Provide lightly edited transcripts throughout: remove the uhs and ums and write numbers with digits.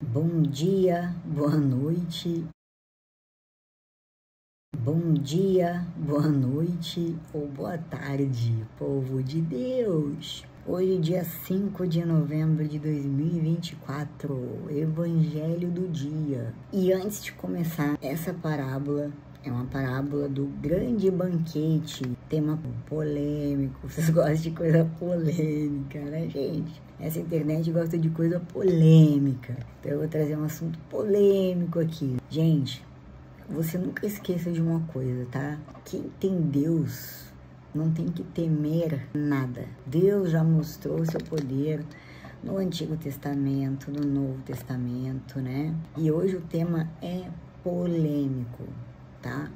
Bom dia, boa noite. Bom dia, boa noite ou boa tarde, povo de Deus. Hoje, dia 5 de novembro de 2024, Evangelho do dia. E antes de começar, essa parábola é uma parábola do grande banquete, tema polêmico. Vocês gostam de coisa polêmica, né, gente? Essa internet gosta de coisa polêmica. Então eu vou trazer um assunto polêmico aqui. Gente, você nunca esqueça de uma coisa, tá? Quem tem Deus não tem que temer nada. Deus já mostrou seu poder no Antigo Testamento, no Novo Testamento, né? E hoje o tema é polêmico, tá?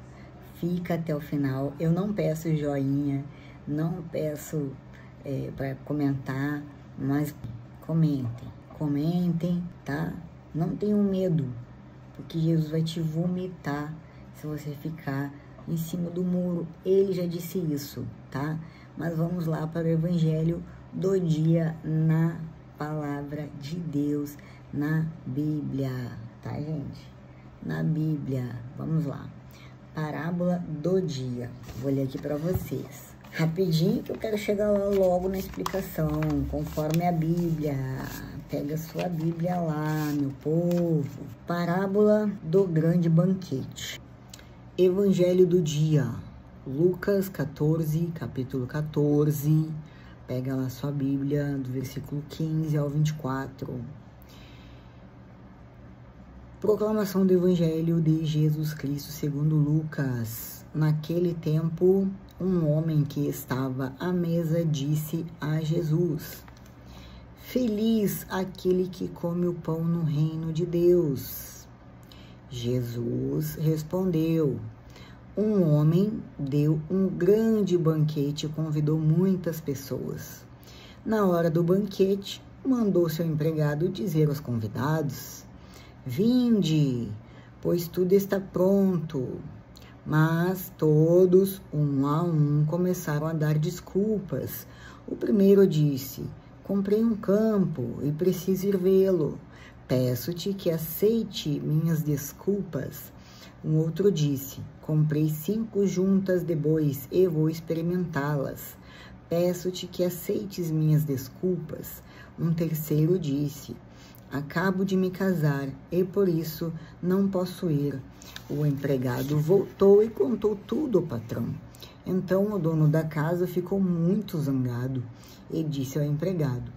Fica até o final. Eu não peço joinha, não peço para comentar, mas comentem, tá? Não tenham medo, porque Jesus vai te vomitar se você ficar em cima do muro. Ele já disse isso, tá? Mas vamos lá para o Evangelho do dia na Palavra de Deus, na Bíblia, tá, gente? Na Bíblia, vamos lá. Parábola do dia. Vou ler aqui para vocês. Rapidinho, que eu quero chegar lá logo na explicação, conforme a Bíblia. Pega sua Bíblia lá, meu povo. Parábola do grande banquete. Evangelho do dia. Lucas 14, capítulo 14. Pega lá sua Bíblia, do versículo 15 ao 24. Proclamação do Evangelho de Jesus Cristo segundo Lucas. Naquele tempo, um homem que estava à mesa disse a Jesus: Feliz aquele que come o pão no reino de Deus. Jesus respondeu: Um homem deu um grande banquete e convidou muitas pessoas. Na hora do banquete, mandou seu empregado dizer aos convidados: Vinde, pois tudo está pronto. Mas todos, um a um, começaram a dar desculpas. O primeiro disse: Comprei um campo e preciso ir vê-lo. Peço-te que aceite minhas desculpas. Um outro disse: Comprei 5 juntas de bois e vou experimentá-las. Peço-te que aceites minhas desculpas. Um terceiro disse: Acabo de me casar e por isso não posso ir. O empregado voltou e contou tudo ao patrão. Então o dono da casa ficou muito zangado e disse ao empregado: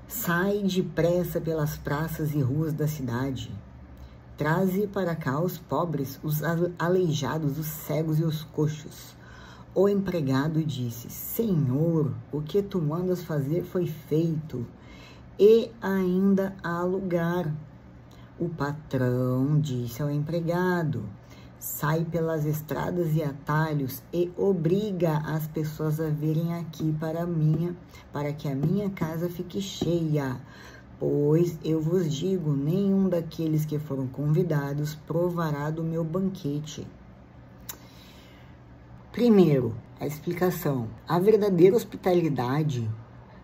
Sai depressa pelas praças e ruas da cidade. Traze para cá os pobres, os aleijados, os cegos e os coxos. O empregado disse: Senhor, o que tu mandas fazer foi feito, e ainda há lugar. O patrão disse ao empregado: Sai pelas estradas e atalhos e obriga as pessoas a virem aqui para que a minha casa fique cheia. Pois eu vos digo, nenhum daqueles que foram convidados provará do meu banquete. Primeiro, a explicação. A verdadeira hospitalidade,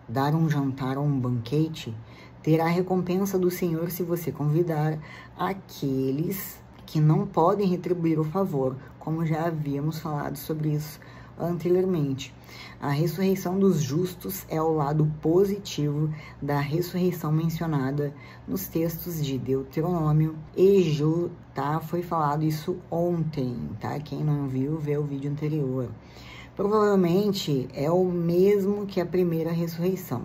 dar um jantar ou um banquete, terá a recompensa do Senhor se você convidar aqueles que não podem retribuir o favor, como já havíamos falado sobre isso anteriormente. A ressurreição dos justos é o lado positivo da ressurreição mencionada nos textos de Deuteronômio e Jô, tá? Foi falado isso ontem, tá? Quem não viu, vê o vídeo anterior. Provavelmente é o mesmo que a primeira ressurreição.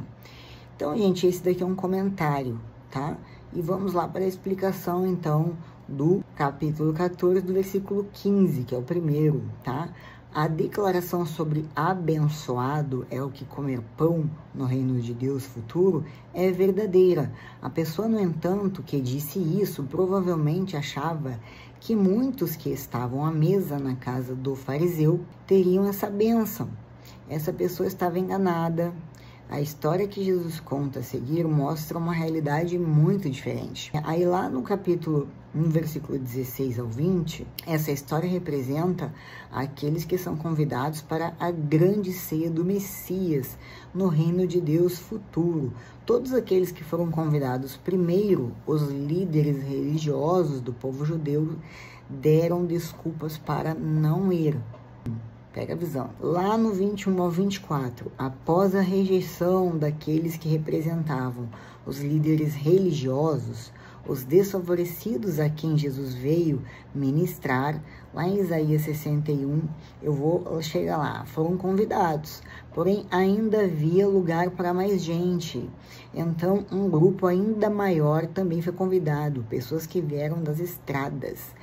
Então, gente, esse daqui é um comentário, tá? E vamos lá para a explicação, então, do capítulo 14, do versículo 15, que é o primeiro, tá? A declaração sobre abençoado é o que comer pão no reino de Deus futuro é verdadeira. A pessoa, no entanto, que disse isso, provavelmente achava que muitos que estavam à mesa na casa do fariseu teriam essa bênção. Essa pessoa estava enganada. A história que Jesus conta a seguir mostra uma realidade muito diferente. Aí lá no capítulo, no versículo 16 ao 20, essa história representa aqueles que são convidados para a grande ceia do Messias no reino de Deus futuro. Todos aqueles que foram convidados primeiro, os líderes religiosos do povo judeu, deram desculpas para não ir. Pega a visão. Lá no 21 ao 24, após a rejeição daqueles que representavam os líderes religiosos, os desfavorecidos a quem Jesus veio ministrar, lá em Isaías 61, eu vou chegar lá, foram convidados, porém ainda havia lugar para mais gente. Então, um grupo ainda maior também foi convidado, pessoas que vieram das estradas.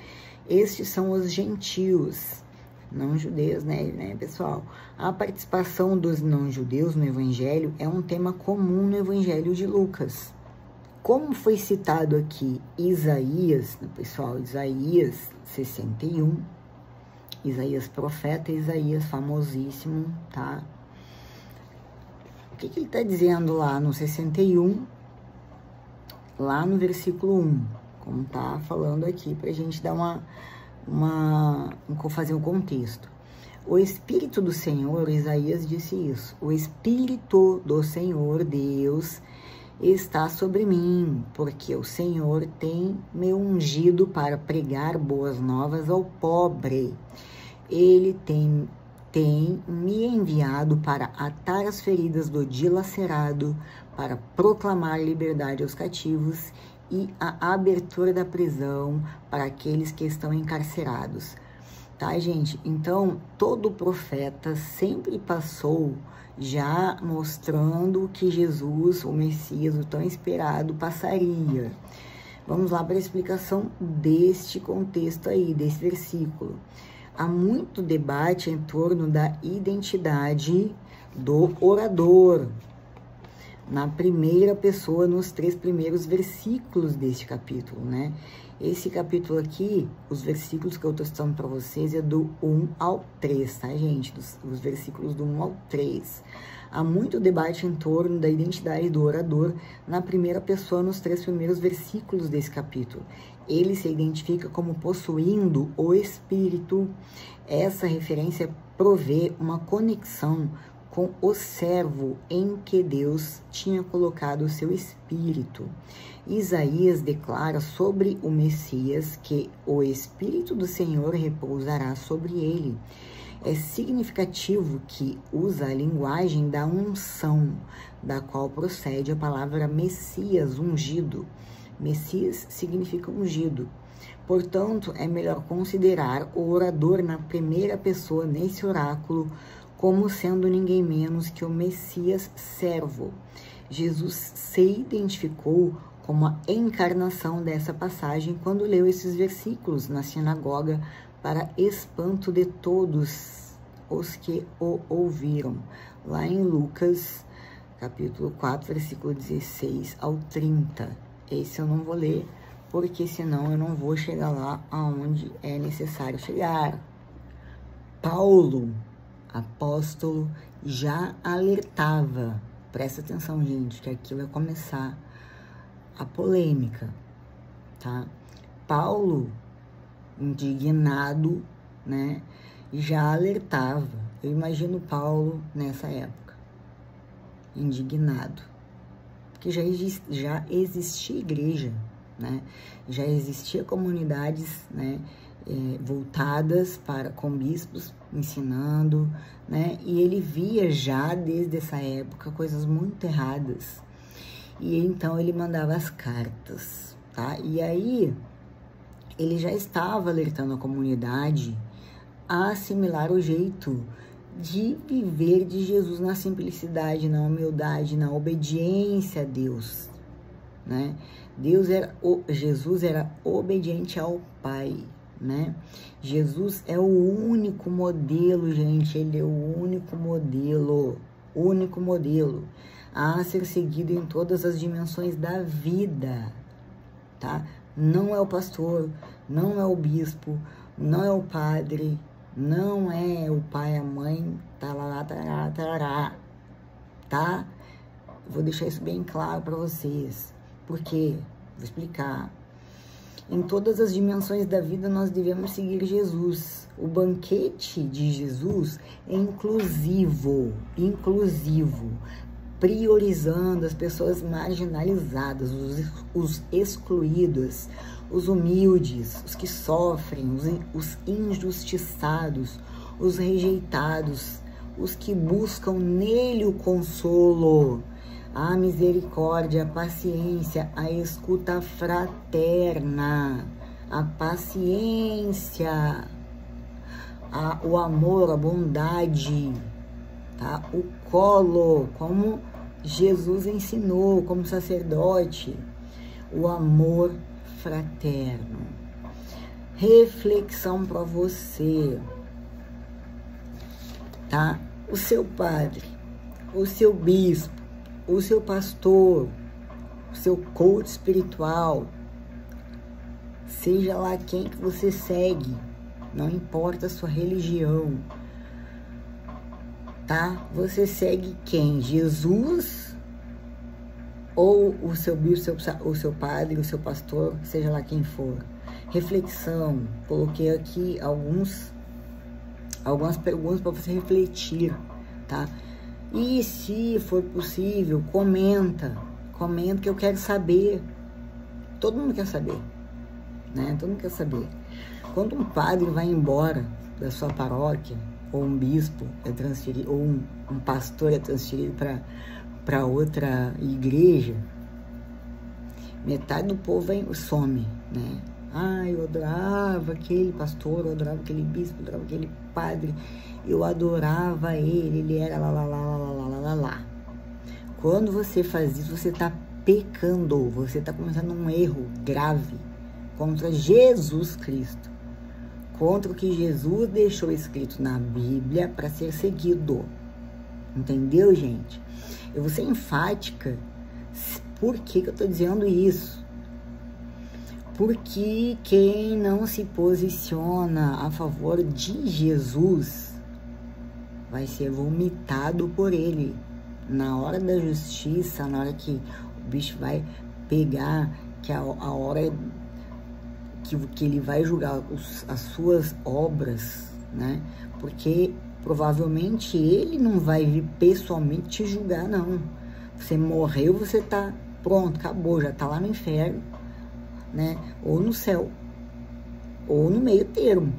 Estes são os gentios, não judeus, né, pessoal? A participação dos não-judeus no Evangelho é um tema comum no Evangelho de Lucas. Como foi citado aqui Isaías, pessoal, Isaías 61, Isaías profeta, Isaías famosíssimo, tá? O que ele está dizendo lá no 61, lá no versículo 1, como tá falando aqui, pra gente dar fazer um contexto. O Espírito do Senhor, Isaías disse isso, o Espírito do Senhor, Deus, está sobre mim, porque o Senhor tem me ungido para pregar boas novas ao pobre. Ele tem me enviado para atar as feridas do dilacerado, para proclamar liberdade aos cativos e a abertura da prisão para aqueles que estão encarcerados. Tá, gente? Então, todo profeta sempre passou já mostrando que Jesus, o Messias, o tão esperado, passaria. Vamos lá para a explicação deste contexto aí, desse versículo. Há muito debate em torno da identidade do orador, na primeira pessoa, nos 3 primeiros versículos deste capítulo, né? Esse capítulo aqui, os versículos que eu estou citando para vocês é do 1 ao 3, tá, gente? Os versículos do 1 ao 3. Há muito debate em torno da identidade do orador na primeira pessoa, nos 3 primeiros versículos desse capítulo. Ele se identifica como possuindo o Espírito. Essa referência provê uma conexão com o servo em que Deus tinha colocado o seu Espírito. Isaías declara sobre o Messias que o Espírito do Senhor repousará sobre ele. É significativo que usa a linguagem da unção, da qual procede a palavra Messias, ungido. Messias significa ungido. Portanto, é melhor considerar o orador na primeira pessoa nesse oráculo como sendo ninguém menos que o Messias servo. Jesus se identificou como a encarnação dessa passagem quando leu esses versículos na sinagoga para espanto de todos os que o ouviram. Lá em Lucas, capítulo 4, versículo 16 ao 30. Esse eu não vou ler, porque senão eu não vou chegar lá aonde é necessário chegar. Paulo, apóstolo, já alertava, presta atenção, gente, que aqui vai começar a polêmica, tá? Paulo, indignado, né, já alertava. Eu imagino Paulo nessa época, indignado, porque já existia igreja, né? Já existia comunidades, né, voltadas com bispos ensinando, né? E ele via já desde essa época coisas muito erradas. E então ele mandava as cartas, tá? E aí ele já estava alertando a comunidade a assimilar o jeito de viver de Jesus na simplicidade, na humildade, na obediência a Deus, né? Jesus era obediente ao Pai, né? Jesus é o único modelo, gente, ele é o único modelo a ser seguido em todas as dimensões da vida, tá? Não é o pastor, não é o bispo, não é o padre, não é o pai, a mãe, tarará, tarará, tarará, tá? Eu vou deixar isso bem claro para vocês. Por quê? Vou explicar. Em todas as dimensões da vida, nós devemos seguir Jesus. O banquete de Jesus é inclusivo, priorizando as pessoas marginalizadas, os excluídos, os humildes, os que sofrem, os injustiçados, os rejeitados, os que buscam nele o consolo, a misericórdia, a paciência, a escuta fraterna, a paciência, o amor, a bondade, tá? O colo, como Jesus ensinou como sacerdote, o amor fraterno. Reflexão para você, tá? O seu padre, o seu bispo, o seu pastor, o seu coach espiritual, seja lá quem que você segue, não importa a sua religião, tá? Você segue quem? Jesus ou o seu bispo, o seu padre, o seu pastor, seja lá quem for. Reflexão, coloquei aqui algumas perguntas para você refletir, tá? E se for possível, comenta que eu quero saber. Todo mundo quer saber, né? Todo mundo quer saber. Quando um padre vai embora da sua paróquia, ou um bispo é transferido, ou um pastor é transferido para outra igreja, metade do povo some, né? Eu adorava aquele pastor, eu adorava aquele bispo, eu adorava aquele padre, eu adorava ele era lá. Quando você faz isso, você está pecando, você está cometendo um erro grave contra Jesus Cristo, contra o que Jesus deixou escrito na Bíblia para ser seguido. Entendeu, gente? Eu vou ser enfática. Por que eu estou dizendo isso? Porque quem não se posiciona a favor de Jesus vai ser vomitado por ele. Na hora da justiça, na hora que o bicho vai pegar, que a hora que ele vai julgar as suas obras, né? Porque provavelmente ele não vai vir pessoalmente te julgar, não. Você morreu, você tá pronto, acabou, já tá lá no inferno, né? Ou no céu, ou no meio termo,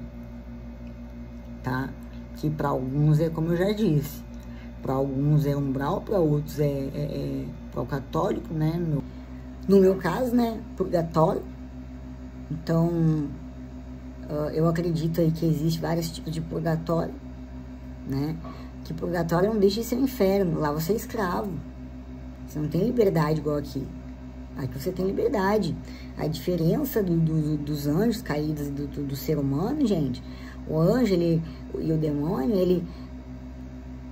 tá? Que para alguns é como eu já disse, para alguns é umbral, para outros para o católico, né? No meu caso, né? Purgatório. Então, eu acredito aí que existe vários tipos de purgatório, né? Que purgatório não deixa de ser um inferno. Lá você é escravo. Você não tem liberdade igual aqui. Aqui você tem liberdade. A diferença dos anjos caídos do ser humano, gente, o anjo e o demônio,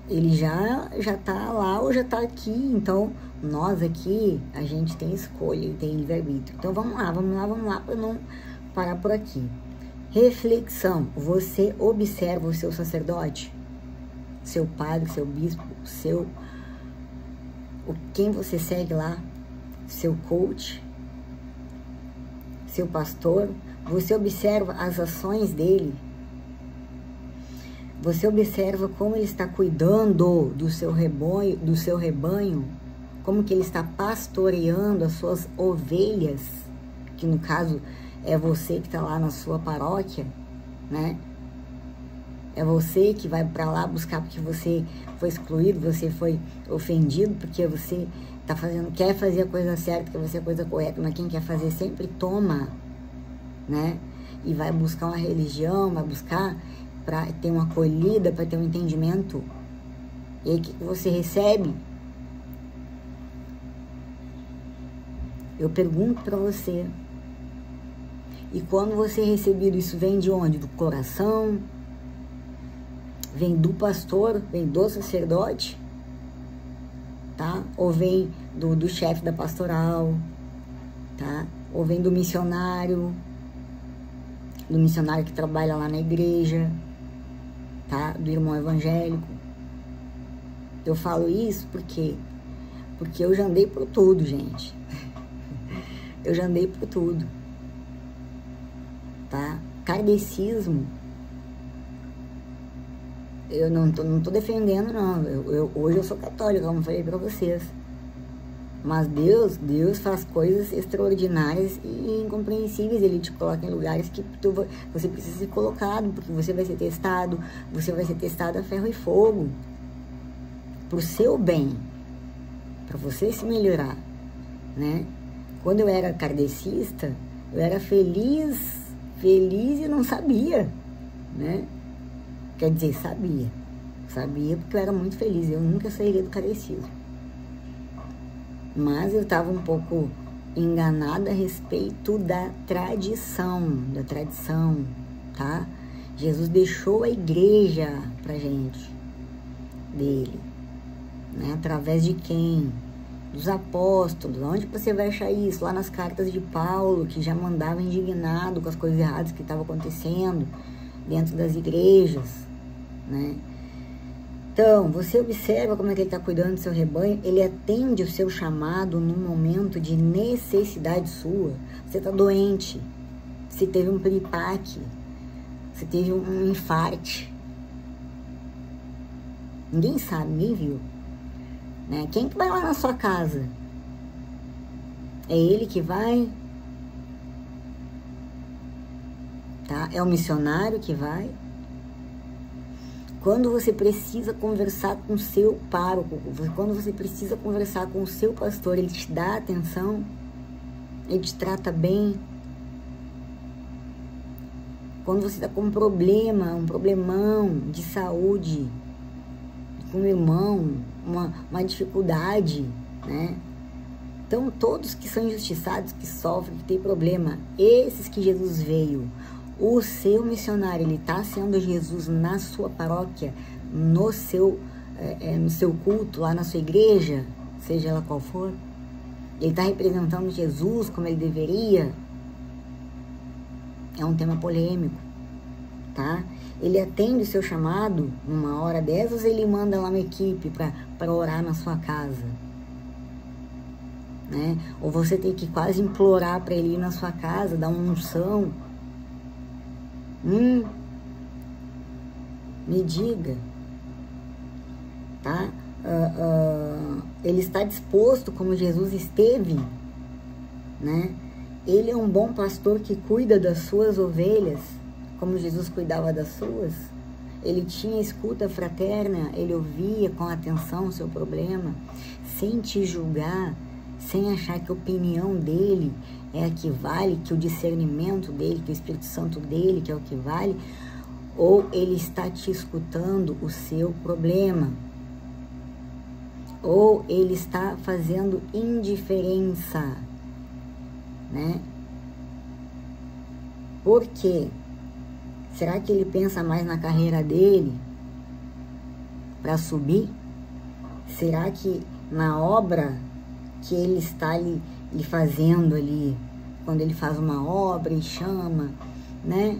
ele já tá lá ou já tá aqui. Então, nós aqui, a gente tem escolha e tem livre-arbítrio. Então, vamos lá, para não parar por aqui. Reflexão. Você observa o seu sacerdote, seu padre, seu bispo, quem você segue lá, seu coach, seu pastor. Você observa as ações dele. Você observa como ele está cuidando do seu rebanho, como que ele está pastoreando as suas ovelhas, que no caso é você que está lá na sua paróquia, né? É você que vai para lá buscar porque você foi excluído, você foi ofendido, porque você quer fazer a coisa certa, quer fazer a coisa correta, mas quem quer fazer sempre toma, né? E vai buscar uma religião, vai buscar para ter uma acolhida, para ter um entendimento. E aí o que você recebe? Eu pergunto para você. E quando você receber isso, vem de onde? Do coração? Vem do pastor? Vem do sacerdote? Tá? Ou vem do chefe da pastoral? Tá? Ou vem do missionário que trabalha lá na igreja? Tá? Do irmão evangélico? Eu falo isso porque Porque eu já andei por tudo, gente. Eu já andei por tudo. Tá? Kardecismo, eu não tô defendendo, não. Hoje eu sou católica, como eu falei pra vocês. Mas Deus faz coisas extraordinárias e incompreensíveis. Ele te coloca em lugares que você precisa ser colocado, porque você vai ser testado a ferro e fogo. Pro seu bem, para você se melhorar, né? Quando eu era kardecista, eu era feliz e não sabia, né? Quer dizer, sabia porque eu era muito feliz, eu nunca sairia do kardecismo. Mas eu estava um pouco enganada a respeito da tradição, tá? Jesus deixou a igreja pra gente, dele, né? Através de quem? Dos apóstolos. Onde você vai achar isso? Lá nas cartas de Paulo, que já mandava indignado com as coisas erradas que estavam acontecendo dentro das igrejas, né? Então, você observa como é que ele está cuidando do seu rebanho, ele atende o seu chamado num momento de necessidade sua. Você está doente, você teve um piripaque, você teve um infarte. Ninguém sabe, ninguém viu. Né? Quem que vai lá na sua casa? É ele que vai? Tá? É o missionário que vai? Quando você precisa conversar com o seu pároco, quando você precisa conversar com o seu pastor, ele te dá atenção, ele te trata bem. Quando você está com um problema, um problemão de saúde, com um irmão, uma dificuldade, né? Então, todos que são injustiçados, que sofrem, que têm problema, esses que Jesus veio, o seu missionário, ele está sendo Jesus na sua paróquia, no seu culto, lá na sua igreja, seja ela qual for, ele está representando Jesus como ele deveria. É um tema polêmico, tá? Ele atende o seu chamado numa hora dessas, ele manda lá uma equipe para orar na sua casa, né? Ou você tem que quase implorar para ele ir na sua casa, dar uma unção. Me diga, tá? Ele está disposto como Jesus esteve, né? Ele é um bom pastor que cuida das suas ovelhas, como Jesus cuidava das suas. Ele tinha escuta fraterna, ele ouvia com atenção o seu problema, sem te julgar, sem achar que a opinião dele é a que vale, que o discernimento dele, que o Espírito Santo dele, que é o que vale, ou ele está te escutando o seu problema, ou ele está fazendo indiferença, né? Por quê? Será que ele pensa mais na carreira dele para subir? Será que na obra que ele está lhe fazendo ali, quando ele faz uma obra e chama, né?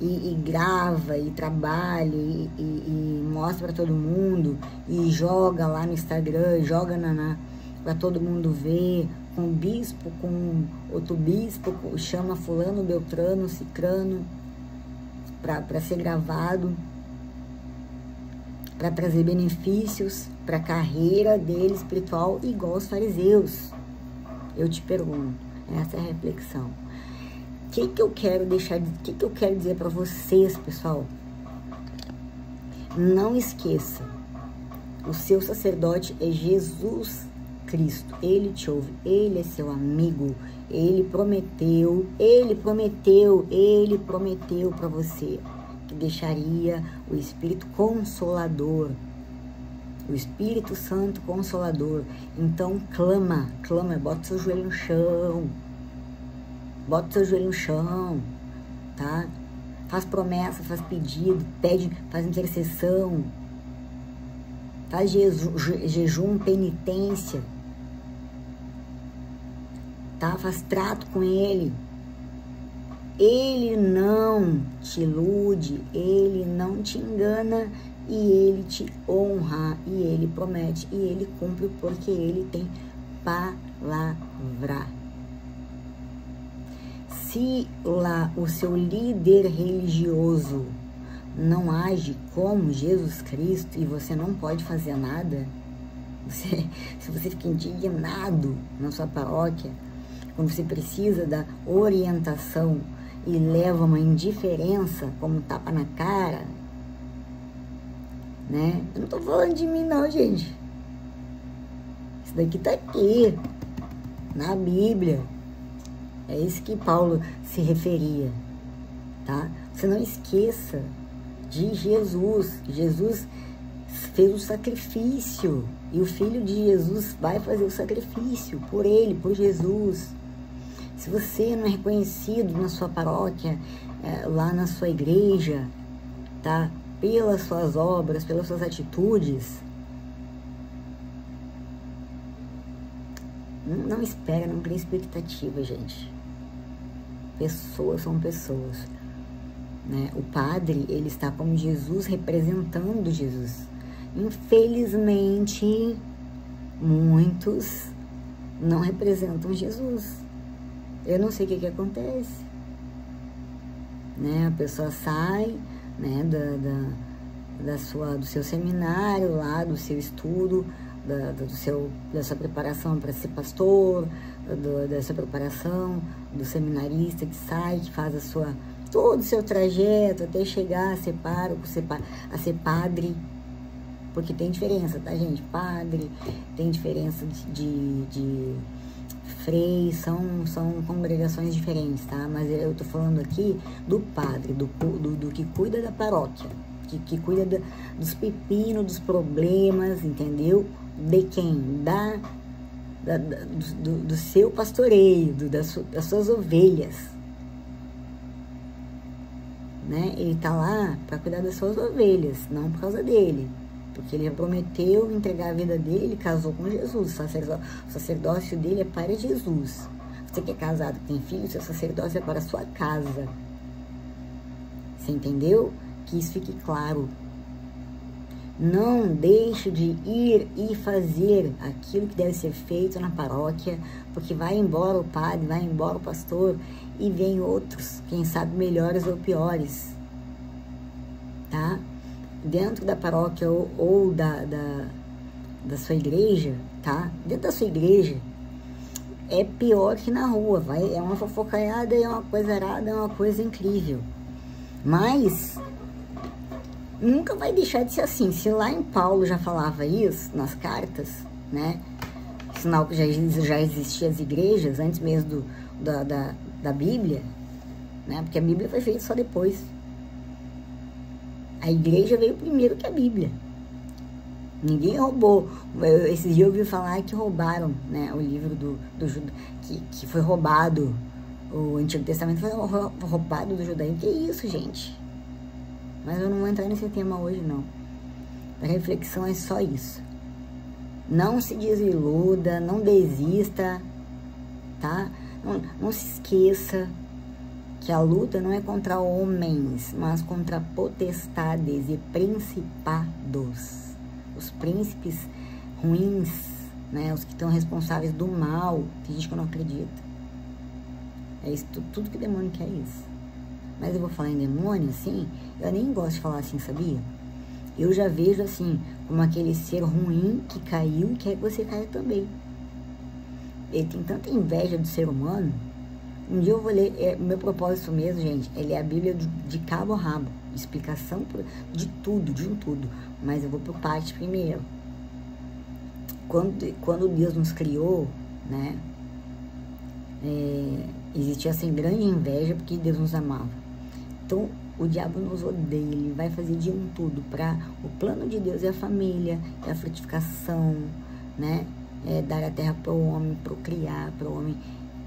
E grava, e trabalha, e mostra para todo mundo, e joga lá no Instagram, joga para todo mundo ver, com o bispo, com outro bispo, chama fulano, beltrano, cicrano, para ser gravado, para trazer benefícios para a carreira dele espiritual, igual os fariseus. Eu te pergunto, essa é a reflexão. O que eu quero dizer para vocês, pessoal? Não esqueça, o seu sacerdote é Jesus Cristo. Ele te ouve, ele é seu amigo. Ele prometeu para você que deixaria o Espírito Consolador, o Espírito Santo Consolador. Então clama, bota seu joelho no chão, tá? Faz promessa, faz pedido, pede, faz intercessão, faz jejum, penitência, tá? Faz trato com ele. Ele não te ilude, ele não te engana e ele te honra, e ele promete, e ele cumpre, porque ele tem palavra. Se lá o seu líder religioso não age como Jesus Cristo e você não pode fazer nada, se você fica indignado na sua paróquia, quando você precisa da orientação e leva uma indiferença como tapa na cara, né? Eu não tô falando de mim não, gente. Isso daqui tá aqui, na Bíblia. É isso que Paulo se referia, tá? Você não esqueça de Jesus. Jesus fez o sacrifício e o Filho de Jesus vai fazer o sacrifício por ele, por Jesus. Se você não é reconhecido na sua paróquia, lá na sua igreja, tá? Pelas suas obras, pelas suas atitudes, não espera, não cria expectativa, gente. Pessoas são pessoas, né? O padre, ele está como Jesus, representando Jesus. Infelizmente, muitos não representam Jesus. Eu não sei o que acontece, né? A pessoa sai, né, do seu seminário lá, do seu estudo, da sua preparação para ser pastor, dessa preparação do seminarista que sai, que faz todo o seu trajeto até chegar a ser pároco, a ser padre, porque tem diferença, tá, gente? Padre, tem diferença de freis, são congregações diferentes, tá? Mas eu tô falando aqui do padre, do que cuida da paróquia, que cuida dos pepinos, dos problemas, entendeu? De quem? Do seu pastoreio, das suas ovelhas, né? Ele tá lá para cuidar das suas ovelhas, não por causa dele, porque ele prometeu entregar a vida dele, ele casou com Jesus, o sacerdócio dele é para Jesus. Você que é casado, tem filho, seu sacerdócio é para a sua casa. Você entendeu? Que isso fique claro. Não deixe de ir e fazer aquilo que deve ser feito na paróquia, porque vai embora o padre, vai embora o pastor e vem outros, quem sabe melhores ou piores, tá? Dentro da paróquia ou da sua igreja, tá? Dentro da sua igreja é pior que na rua, é uma fofocaiada, é uma coisa arada, é uma coisa incrível, mas nunca vai deixar de ser assim. Se lá em Paulo já falava isso, nas cartas, né? Sinal que já existiam as igrejas, antes mesmo da Bíblia, né? Porque a Bíblia foi feita só depois. A igreja veio primeiro que a Bíblia. Ninguém roubou. Esses dias eu ouvi falar que roubaram, né? O livro do Judas, que foi roubado. O Antigo Testamento foi roubado do judaísmo. Que isso, gente? Mas eu não vou entrar nesse tema hoje, não. A reflexão é só isso. Não se desiluda, não desista, tá? Não se esqueça que a luta não é contra homens, mas contra potestades e principados. Os príncipes ruins, né? Os que estão responsáveis do mal. Tem gente que não acredita. É isso, tudo que o demônio quer é isso. Mas eu vou falar em demônio, assim, eu nem gosto de falar assim, sabia? Eu já vejo, assim, como aquele ser ruim que caiu e quer que você caia também. Ele tem tanta inveja do ser humano. Um dia eu vou ler, meu propósito mesmo, gente, é ler a Bíblia de cabo a rabo. Explicação de tudo, de um tudo. Mas eu vou por parte primeiro. Quando Deus nos criou, né, existia assim grande inveja porque Deus nos amava. Então, o diabo nos odeia, ele vai fazer de um tudo para o plano de Deus é a família, é a frutificação, né? É dar a terra para o homem, procriar, para o homem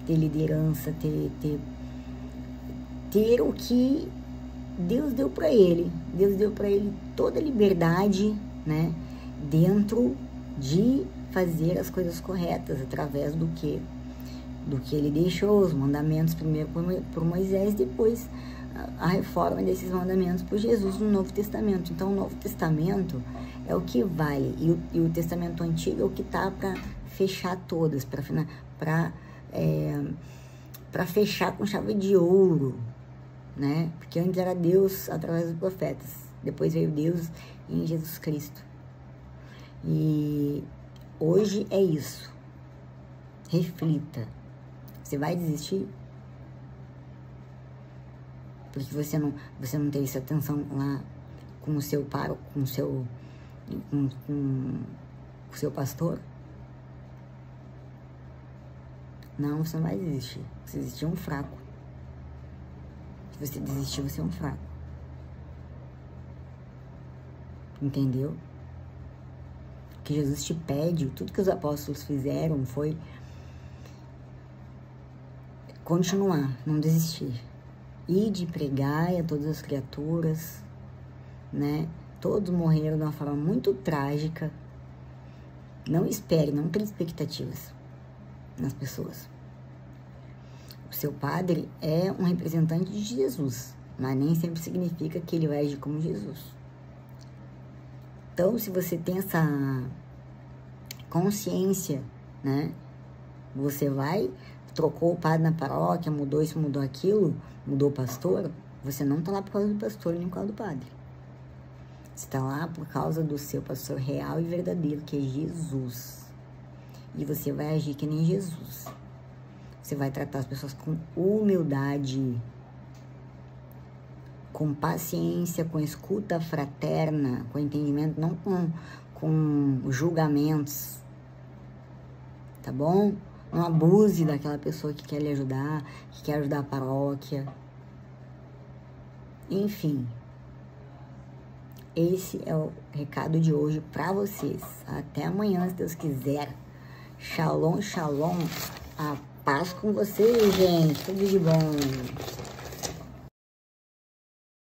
ter liderança, ter o que Deus deu para ele. Deus deu para ele toda a liberdade, né? Dentro de fazer as coisas corretas, através do que ele deixou, os mandamentos primeiro por Moisés, depois a reforma desses mandamentos por Jesus no Novo Testamento. Então, o Novo Testamento é o que vale, e o Testamento Antigo é o que tá para fechar todas, para fechar com chave de ouro, né? Porque antes era Deus através dos profetas, depois veio Deus em Jesus Cristo. E hoje é isso. Reflita. Você vai desistir? Porque você não teve essa atenção lá com o seu pároco, com o seu pastor? Não, você não vai desistir. Se desistir é um fraco. Se você desistir, você é um fraco. Entendeu? O que Jesus te pede, tudo que os apóstolos fizeram foi continuar, não desistir. Ide pregar a todas as criaturas, né? Todos morreram de uma forma muito trágica. Não espere, não crie expectativas nas pessoas. O seu padre é um representante de Jesus, mas nem sempre significa que ele vai agir como Jesus. Então, se você tem essa consciência, né? Você trocou o padre na paróquia, mudou isso, mudou aquilo, mudou o pastor, você não tá lá por causa do pastor nem por causa do padre. Você tá lá por causa do seu pastor real e verdadeiro, que é Jesus. E você vai agir que nem Jesus. Você vai tratar as pessoas com humildade, com paciência, com escuta fraterna, com entendimento, não com julgamentos, tá bom? Não abuse daquela pessoa que quer lhe ajudar, que quer ajudar a paróquia. Enfim, esse é o recado de hoje para vocês. Até amanhã, se Deus quiser. Shalom, shalom. A paz com vocês, gente. Tudo de bom.